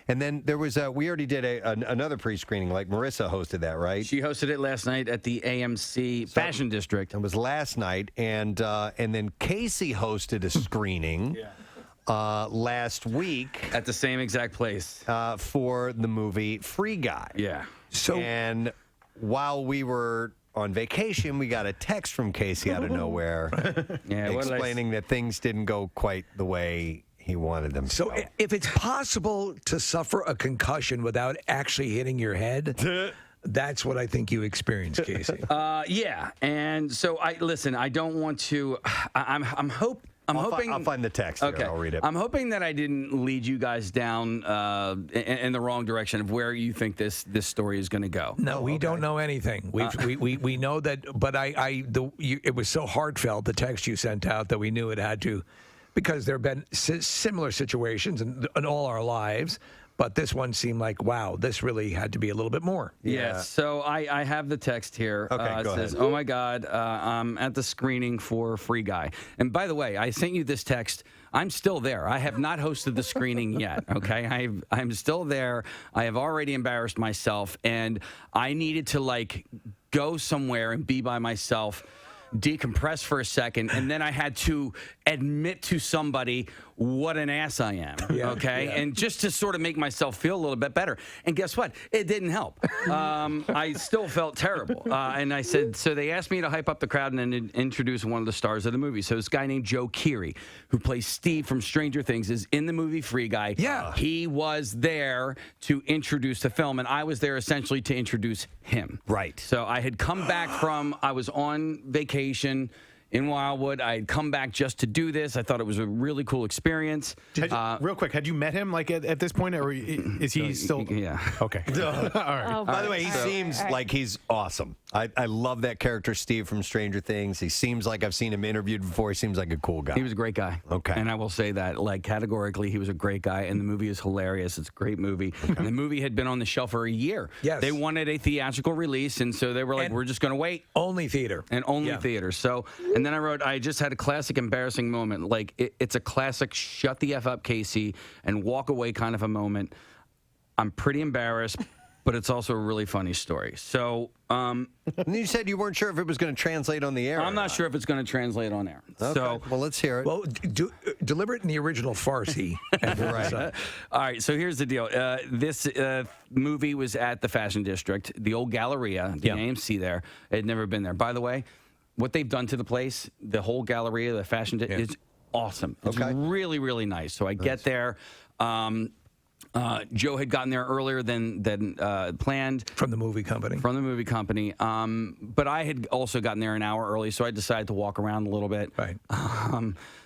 And then there was we already did another pre-screening, like Marissa hosted that, right? She hosted it last night at the AMC Fashion District. It was last night, and then Casey hosted a screening last week At the same exact place. for the movie Free Guy. Yeah. And while we were on vacation, we got a text from Casey out of nowhere explaining that things didn't go quite the way he wanted them to. So if it's possible to suffer a concussion without actually hitting your head, that's what I think you experienced, Casey. Yeah. And so I don't want to. I'm hoping. I'll find the text. Okay, I'll read it. I'm hoping that I didn't lead you guys down in the wrong direction of where you think this story is going to go. No, we don't know anything. We know that, but it was so heartfelt, the text you sent out, that we knew it had to, because there have been similar situations in all our lives. But this one seemed like, wow, this really had to be a little bit more. Yeah. So I have the text here. Okay, it go says, ahead. "Oh my God, I'm at the screening for Free Guy." And by the way, I sent you this text. I'm still there. I have not hosted the screening yet. Okay, I'm still there. I have already embarrassed myself, and I needed to go somewhere and be by myself, decompress for a second, and then I had to admit to somebody what an ass I am, and just to sort of make myself feel a little bit better. And guess what? It didn't help. I still felt terrible. And I said, so they asked me to hype up the crowd and then introduce one of the stars of the movie. So this guy named Joe Keery, who plays Steve from Stranger Things, is in the movie Free Guy. Yeah. He was there to introduce the film, and I was there essentially to introduce him. Right. So I had come back I was on vacation in Wildwood. I had come back just to do this. I thought it was a really cool experience. Real quick, had you met him at this point, or is he still? Yeah. Okay. All right. Oh, By the way, he seems like he's awesome. I love that character, Steve from Stranger Things. He seems like I've seen him interviewed before. He seems like a cool guy. He was a great guy. Okay. And I will say that, categorically, he was a great guy, and the movie is hilarious. It's a great movie. And the movie had been on the shelf for a year. Yes. They wanted a theatrical release, and so they were like, we're just going to wait. Only theater. And only theater. So, and then I wrote, I just had a classic embarrassing moment. It's a classic shut the F up, Casey, and walk away kind of a moment. I'm pretty embarrassed, but it's also a really funny story. So, And you said you weren't sure if it was going to translate on the air. I'm not sure if it's going to translate on air. Okay. So, well, let's hear it. Well, deliver it in the original Farsi. Right. all right, so here's the deal. This movie was at the Fashion District, the old Galleria, the AMC there. It had never been there. By the way, what they've done to the place, the whole Galleria, the Fashion District, is awesome. It's really, really nice. So I get there. Joe had gotten there earlier than planned. From the movie company. But I had also gotten there an hour early, so I decided to walk around a little bit. Right.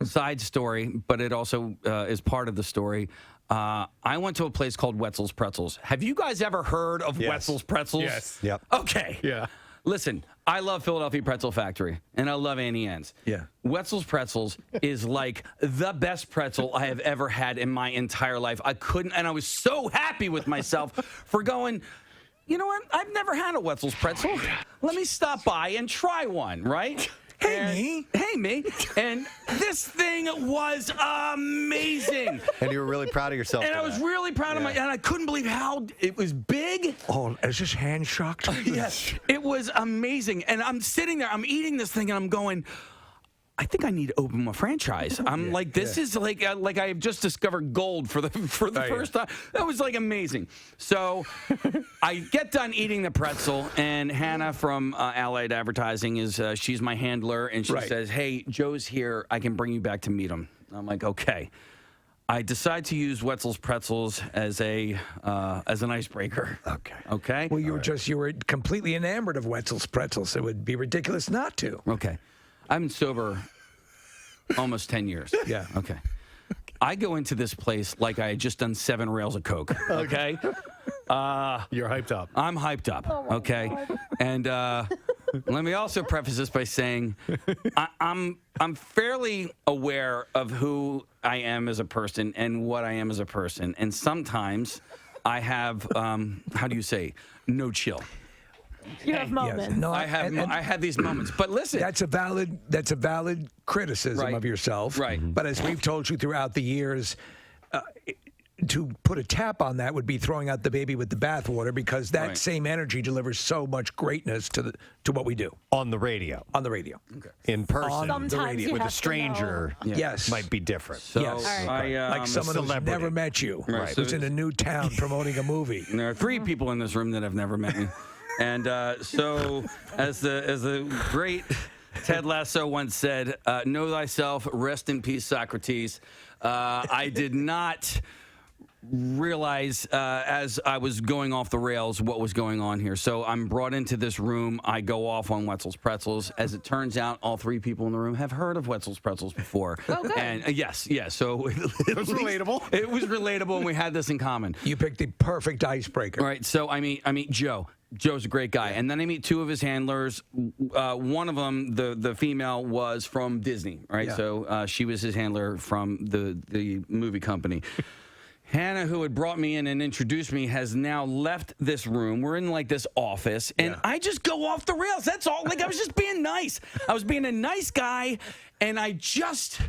Side story, but it also is part of the story. I went to a place called Wetzel's Pretzels. Have you guys ever heard of Wetzel's Pretzels? Yes. Yep. Okay. Yeah. Listen, I love Philadelphia Pretzel Factory, and I love Annie Ann's. Yeah. Wetzel's Pretzels is like the best pretzel I have ever had in my entire life. And I was so happy with myself for going, you know what? I've never had a Wetzel's pretzel. Let me stop by and try one, right? Hey, me. And this thing was amazing. And you were really proud of yourself. And I was really proud of and I couldn't believe how it was big. Oh, is this hand shocked? Yes. It was amazing. And I'm sitting there, I'm eating this thing, and I'm going, I think I need to open a franchise. I'm like, this is like I have just discovered gold for the first time. That was amazing. So I get done eating the pretzel, and Hannah from Allied Advertising she's my handler, and she says, "Hey, Joe's here. I can bring you back to meet him." I'm like, okay. I decide to use Wetzel's Pretzels as an icebreaker. Okay. Well, you were completely enamored of Wetzel's Pretzels. It would be ridiculous not to. Okay. I've been sober almost 10 years. Yeah. Okay. I go into this place like I had just done 7 rails of coke. Okay. You're hyped up. I'm hyped up. Okay. And let me also preface this by saying I'm fairly aware of who I am as a person and what I am as a person. And sometimes I have, how do you say, no chill. You have moments. Yes. No, I have these moments. But listen, that's a valid criticism of yourself. Right. But as we've told you throughout the years, to put a tap on that would be throwing out the baby with the bathwater, because that same energy delivers so much greatness to what we do On the radio. on the radio. In person. On the Sometimes radio. you With a have to stranger Yes. might be different. So Yes. Like someone who's celebrity. never met you, Right. who's in a new town promoting a movie. And there are 3 people in this room that have never met me. And so, as the great Ted Lasso once said, know thyself, rest in peace, Socrates. I did not realize as I was going off the rails what was going on here. So I'm brought into this room. I go off on Wetzel's Pretzels. As it turns out, all 3 people in the room have heard of Wetzel's Pretzels before. Oh, good. And yes. So it was relatable. It was relatable, and we had this in common. You picked the perfect icebreaker. All right, so I meet Joe. Joe's a great guy, and then I meet 2 of his handlers. One of them, the female, was from Disney, right? Yeah. So she was his handler from the movie company. Hannah, who had brought me in and introduced me, has now left this room. We're in like this office, and I just go off the rails. That's all. Like, I was just being nice. I was being a nice guy, and I just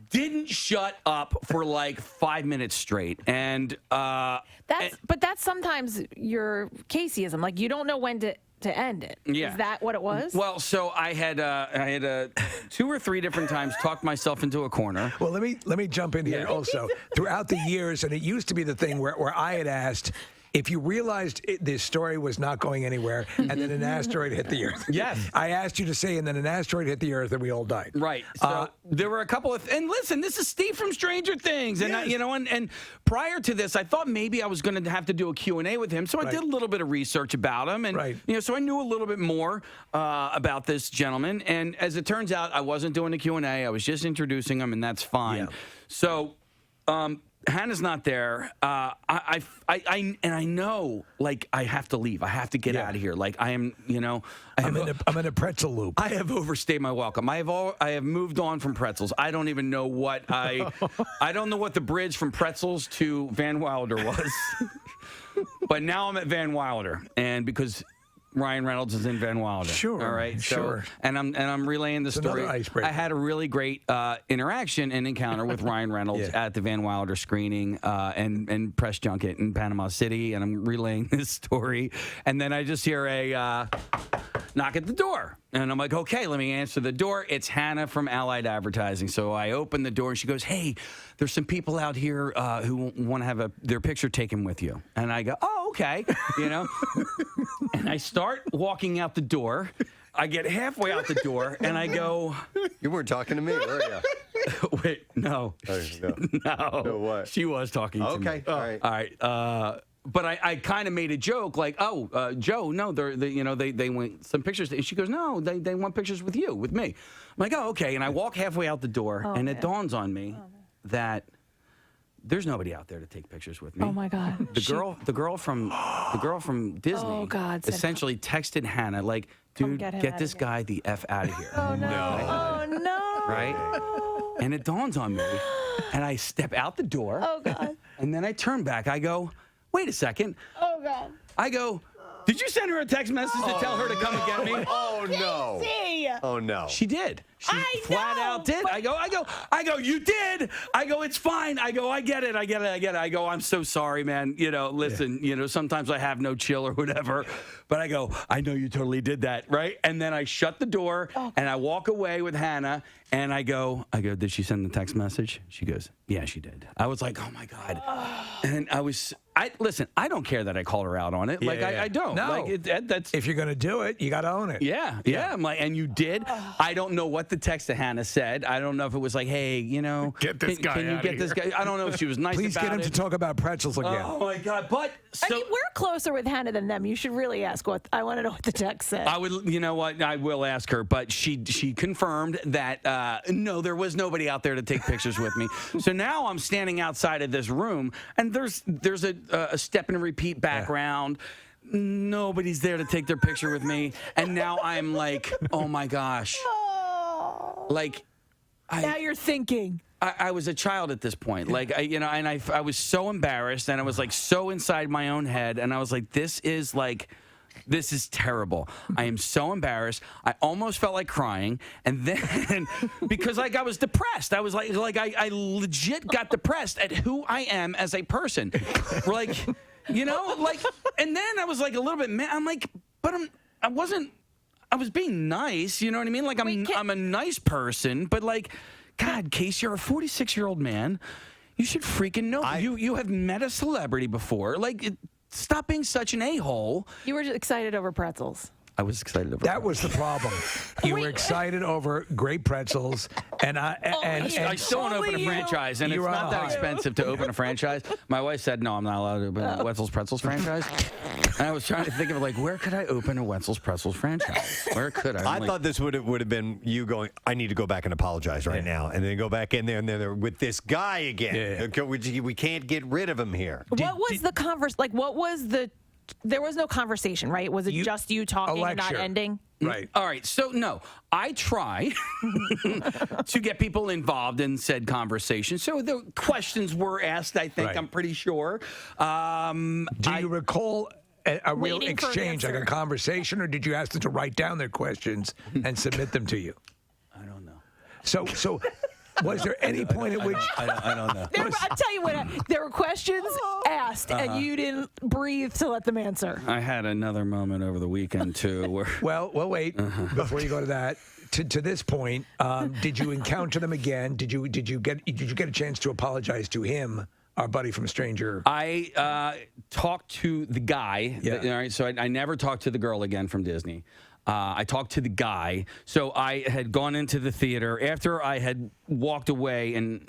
didn't shut up for like 5 minutes straight. And But that's sometimes your Caseyism. Like, you don't know when to end it. Yeah. Is that what it was? well, so I had 2 or 3 different times talked myself into a corner. Well, let me jump in here also. Throughout the years, and it used to be the thing where I had asked, if you realized this story was not going anywhere, and then an asteroid hit the Earth. Yes. I asked you to say, and then an asteroid hit the Earth, and we all died. Right. So there were a couple of, and listen, this is Steve from Stranger Things, and and prior to this, I thought maybe I was going to have to do a Q&A with him, so I did a little bit of research about him, and so I knew a little bit more about this gentleman. And as it turns out, I wasn't doing a Q&A. I was just introducing him, and that's fine. Yeah. So. Hannah's not there. I know, like, I have to leave. I have to get out of here. Like, I am, I'm in a pretzel loop. I have overstayed my welcome. I have moved on from pretzels. I don't even know what I don't know what the bridge from pretzels to Van Wilder was. But now I'm at Van Wilder, and because Ryan Reynolds is in Van Wilder. Sure. All right. Sure. So, and I'm relaying the story. Another icebreaker. I had a really great interaction and encounter with Ryan Reynolds at the Van Wilder screening and press junket in Panama City, and I'm relaying this story, and then I just hear a knock at the door. And I'm like, okay, let me answer the door. It's Hannah from Allied Advertising. So I open the door, and she goes, hey, there's some people out here who want to have their picture taken with you. And I go, oh, okay, And I start walking out the door. I get halfway out the door, and I go... You weren't talking to me, were you? Wait, no. Oh, no. No. what? She was talking to me. Okay, all right. All right. But I kind of made a joke like, oh, Joe, no, they want some pictures. And she goes, no, they want pictures with you, with me. I'm like, oh, okay. And I walk halfway out the door, and it dawns on me that there's nobody out there to take pictures with me. Oh my God. The girl from Disney Oh, God, said- essentially texted Hannah like, dude, get him get outta this here." guy the F out of here. Oh no. Oh no. Right? And it dawns on me, and I step out the door. Oh God. And then I turn back. I go, wait a second. Oh God. I go, did you send her a text message to tell her to come and get me? Oh, no. See. Oh, no. She did. She I flat know, out did. I go, you did. I go, it's fine. I go, I get it. I go, I'm so sorry, man. Listen, sometimes I have no chill or whatever. But I go, I know you totally did that, right? And then I shut the door and I walk away with Hannah and I go, did she send the text message? She goes, yeah, she did. I was like, oh my God. And listen, I don't care that I called her out on it. I don't. No. Like, that's If you're going to do it, you got to own it. yeah. I'm like, and you did. I don't know what the text to Hannah said. I don't know if it was like, hey, Get this guy can you outta get this here. guy? I don't know if she was nice Please about get him it. to talk about pretzels again. Oh my God! But so I mean, we're closer with Hannah than them. You should really ask what I want to know what the text said. I would, you know what? I will ask her, but she confirmed that no, there was nobody out there to take pictures with me. So now I'm standing outside of this room, and there's a step and repeat background. Nobody's there to take their picture with me, and now I'm like, oh my gosh, like. Now you're thinking. I was a child at this point, like I was so embarrassed, and I was like so inside my own head, and I was like, this is like This is terrible. I am so embarrassed. I almost felt like crying. And then, because like I was depressed, I was like I legit got depressed at who I am as a person. Like, you know, like, and then I was like a little bit mad. I'm like, but I was being nice. You know what I mean? Like I'm a nice person, but like, God, Case, you're a 46-year-old man. You should freaking know. You have met a celebrity before. Like, stop being such an a-hole. You were just excited over pretzels. I was excited over that. Was the problem. You were excited over great pretzels, and I still want to open a franchise, and it's not that expensive to open a franchise. My wife said, "No, I'm not allowed to open a Wetzel's Pretzels franchise." And I was trying to think of like, where could I open a Wetzel's Pretzels franchise? Where could I? I thought this would have been you going, I need to go back and apologize right now, and then go back in there and then they're with this guy again. Yeah. We can't get rid of him here. What was the converse? Like, what was the? There was no conversation, right? Was it just you talking and not ending? Right. All right. So, no, I try to get people involved in said conversation. So the questions were asked, I think, I'm pretty sure. Do you recall a real exchange, like a conversation, or did you ask them to write down their questions and submit them to you? I don't know. So was there any point at which... I don't know. I'll tell you what, there were questions asked, and you didn't breathe to let them answer. I had another moment over the weekend, too. Where Well, wait. Before you go to that, to this point, did you encounter them again? Did you get a chance to apologize to him, our buddy from Stranger? I talked to the guy. Yeah. All right, so I never talked to the girl again from Disney. I talked to the guy. So I had gone into the theater after I had walked away and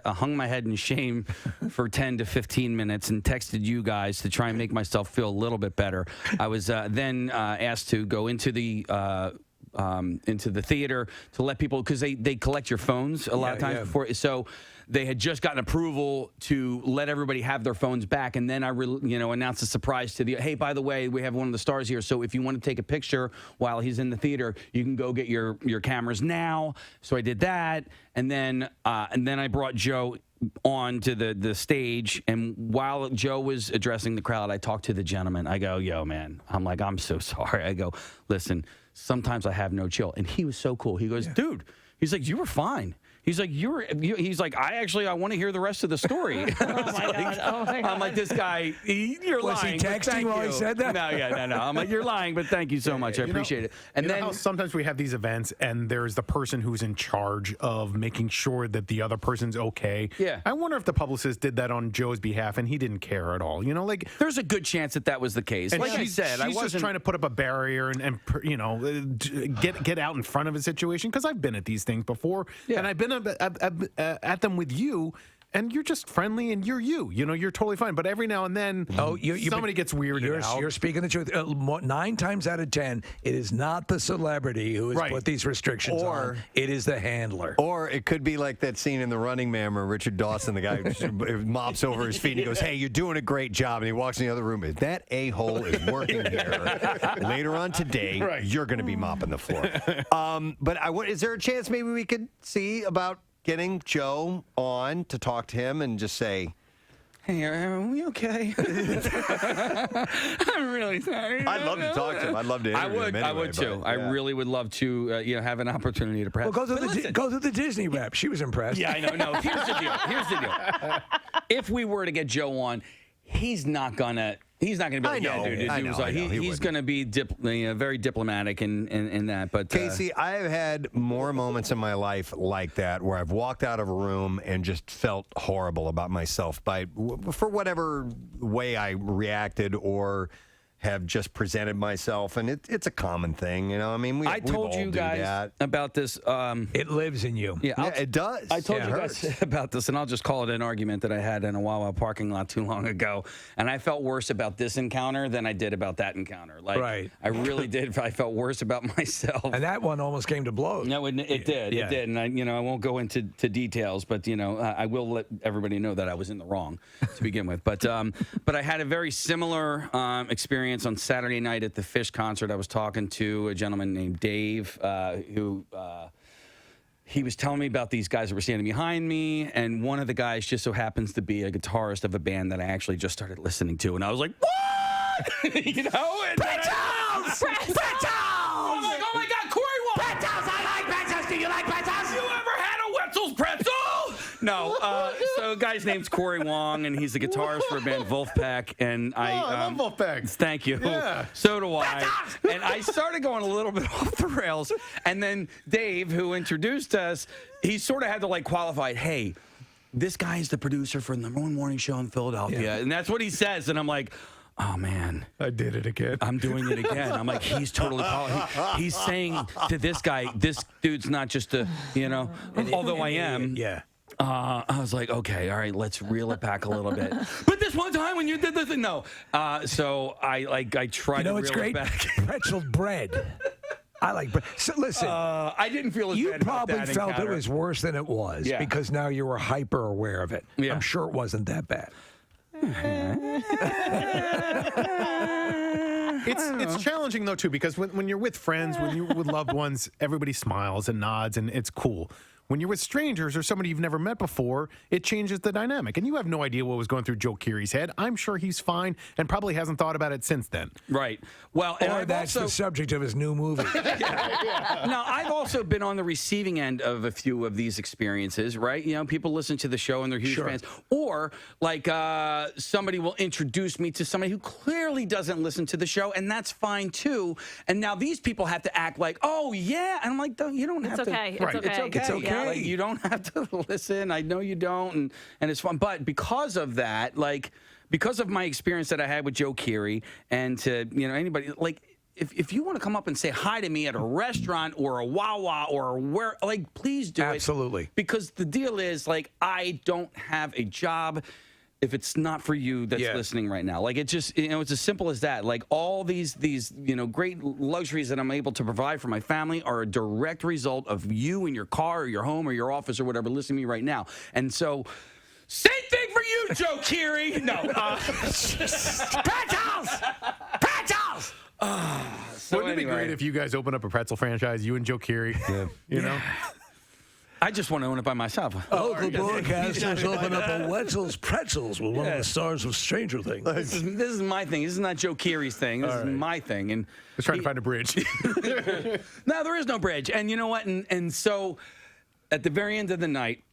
hung my head in shame for 10 to 15 minutes and texted you guys to try and make myself feel a little bit better. I was then asked to go into the theater to let people, because they collect your phones a lot of times before. So they had just gotten approval to let everybody have their phones back, and then I announced a surprise to hey, by the way, we have one of the stars here, so if you want to take a picture while he's in the theater, you can go get your cameras now. So I did that, and then I brought Joe on to the stage, and while Joe was addressing the crowd, I talked to the gentleman. I go, yo, man, I'm so sorry. I go, listen, sometimes I have no chill. And he was so cool. He goes, dude, he's like, you were fine. He's like, he's like, I want to hear the rest of the story. I'm like, this guy, you're Was lying. Was he texting while he said that? No. I'm like, you're lying, but thank you so much. I appreciate it. And then how sometimes we have these events and there's the person who's in charge of making sure that the other person's okay. Yeah. I wonder if the publicist did that on Joe's behalf and he didn't care at all. You know, like there's a good chance that was the case. Like I said, she's just trying to put up a barrier and get out in front of a situation, because I've been at these things before, and I've been at them with you, and you're just friendly and you're totally fine. But every now and then, somebody gets weirded out. You're speaking the truth. 9 times out of 10, it is not the celebrity who has put these restrictions on. It is the handler. Or it could be like that scene in The Running Man where Richard Dawson, the guy who mops over his feet, and he goes, hey, you're doing a great job. And he walks in the other room. If that a-hole is working here, later on today, you're going to be mopping the floor. But is there a chance maybe we could see about getting Joe on to talk to him and just say, hey, are we okay? I'm really sorry. I'd love to talk to him. I'd love to interview him anyway, I would too. I really would love to have an opportunity to perhaps. Well, go to the Disney rep. She was impressed. Yeah, I know. No, here's the deal. If we were to get Joe on, he's not gonna be like, yeah, dude. He's going to be very diplomatic in that. But Casey, I have had more moments in my life like that where I've walked out of a room and just felt horrible about myself for whatever way I reacted or have just presented myself, and it's a common thing, you know. I mean, I told you guys about this. It lives in you. Yeah, it does. I told you guys about this, and I'll just call it an argument that I had in a Wawa parking lot too long ago, and I felt worse about this encounter than I did about that encounter. Like, I really did. I felt worse about myself. And that one almost came to blows. No, it did. Yeah. It did, and I won't go into details, but I will let everybody know that I was in the wrong to begin with. But I had a very similar experience on Saturday night at the Fish concert. I was talking to a gentleman named Dave who he was telling me about these guys that were standing behind me, and one of the guys just so happens to be a guitarist of a band that I actually just started listening to, and I was like, what? you know? And Pretzels! I'm like, oh my God, Corey Wong! Pretzels! I like pretzels! Do you like pretzels? You ever had a Wetzel's pretzel? No. So, guy's name's Corey Wong, and he's the guitarist for a band Wolfpack. And I love Wolfpack. Thank you. Yeah. So do I. And I started going a little bit off the rails. And then Dave, who introduced us, he sort of had to like qualify, hey, this guy is the producer for the #1 morning show in Philadelphia. Yeah. And that's what he says. And I'm like, oh, man. I did it again. I'm doing it again. I'm like, he's totally he's saying to this guy, this dude's not just a, you know, although I am. Yeah. I was like, okay, all right, let's reel it back a little bit. But this one time when you did the thing, no. So I tried to reel it back. Pretzel bread. I like bread. So listen, I didn't feel as you bad about probably that felt encounter. it was worse than it was because now you were hyper aware of it. Yeah. I'm sure it wasn't that bad. It's challenging though too, because when you're with friends, when you're with loved ones, everybody smiles and nods and it's cool. When you're with strangers or somebody you've never met before, it changes the dynamic. And you have no idea what was going through Joe Keery's head. I'm sure he's fine and probably hasn't thought about it since then. Right. Well, and Or that's the subject of his new movie. Now, I've also been on the receiving end of a few of these experiences, right? You know, people listen to the show and they're huge fans. Or, like, somebody will introduce me to somebody who clearly doesn't listen to the show, and that's fine, too. And now these people have to act like, oh, yeah. And I'm like, you don't have to. Okay. Right. It's okay. It's okay. Yeah. Like, you don't have to listen. I know you don't, and it's fun. But because of that, like, because of my experience that I had with Joe Keery, and to, you know, anybody, like, if you want to come up and say hi to me at a restaurant or a Wawa or where, like, please do it. Absolutely. Because the deal is, like, I don't have a job if it's not for you that's listening right now. Like, it's just, you know, it's as simple as that. Like, all these, you know, great luxuries that I'm able to provide for my family are a direct result of you in your car or your home or your office or whatever listening to me right now. And so, same thing for you, Joe Keery. No. Pretzels! Pretzels! Wouldn't it be great if you guys open up a pretzel franchise, you and Joe Keery? Yeah. You know? I just want to own it by myself. Local broadcasters open up a Wetzel's Pretzels with one of the stars of Stranger Things. This is my thing. This is not Joe Keery's thing. This is my thing. And Just trying to find a bridge. no, there is no bridge. And you know what? And so at the very end of the night,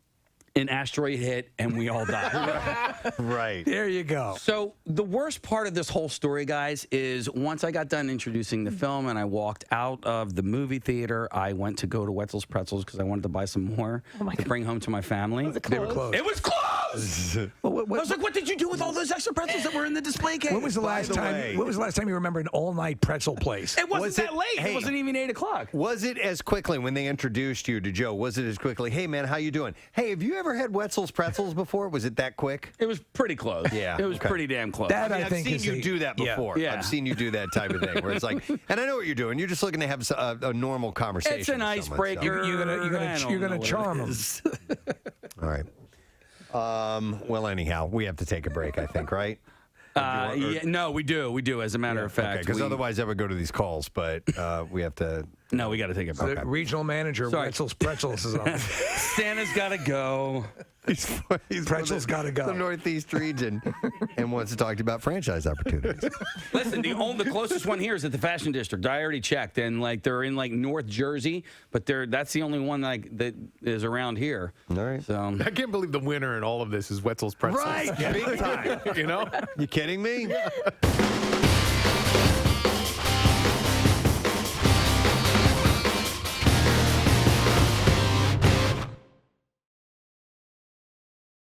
an asteroid hit and we all died. Right. There you go. So the worst part of this whole story, guys, is once I got done introducing the film and I walked out of the movie theater, I went to go to Wetzel's Pretzels because I wanted to buy some more to bring home to my family. They were closed. It was closed! I was like, what did you do with all those extra pretzels that were in the display case? When was the last time? When was the last time you remember an all-night pretzel place? It wasn't that late. Hey, it wasn't even 8 o'clock. Was it as quickly when they introduced you to Joe? Was it as quickly? Hey man, how you doing? Hey, have you ever had Wetzel's Pretzels before? Was it that quick? It was pretty close. Yeah, It was okay. pretty damn close. That I I've think seen is you the- do that before. Yeah. I've seen you do that type of thing where it's like, and I know what you're doing. You're just looking to have a normal conversation. It's an with someone, icebreaker. so- You're gonna charm them. All right. Well, anyhow, we have to take a break, I think, right? Yeah, no, we do. As a matter of fact, Because otherwise I would go to these calls, but we have to. no, we got to take a break. The regional manager, Sorry. Wetzel's Pretzels, is on. Santa's got to go. He's Pretzels from gotta go. The Northeast region and wants to talk to you about franchise opportunities. Listen, the closest one here is at the Fashion District. I already checked, and like they're in like North Jersey, but that's the only one that is around here. All right. So I can't believe the winner in all of this is Wetzel's Pretzels. Right, big time. You know? You kidding me?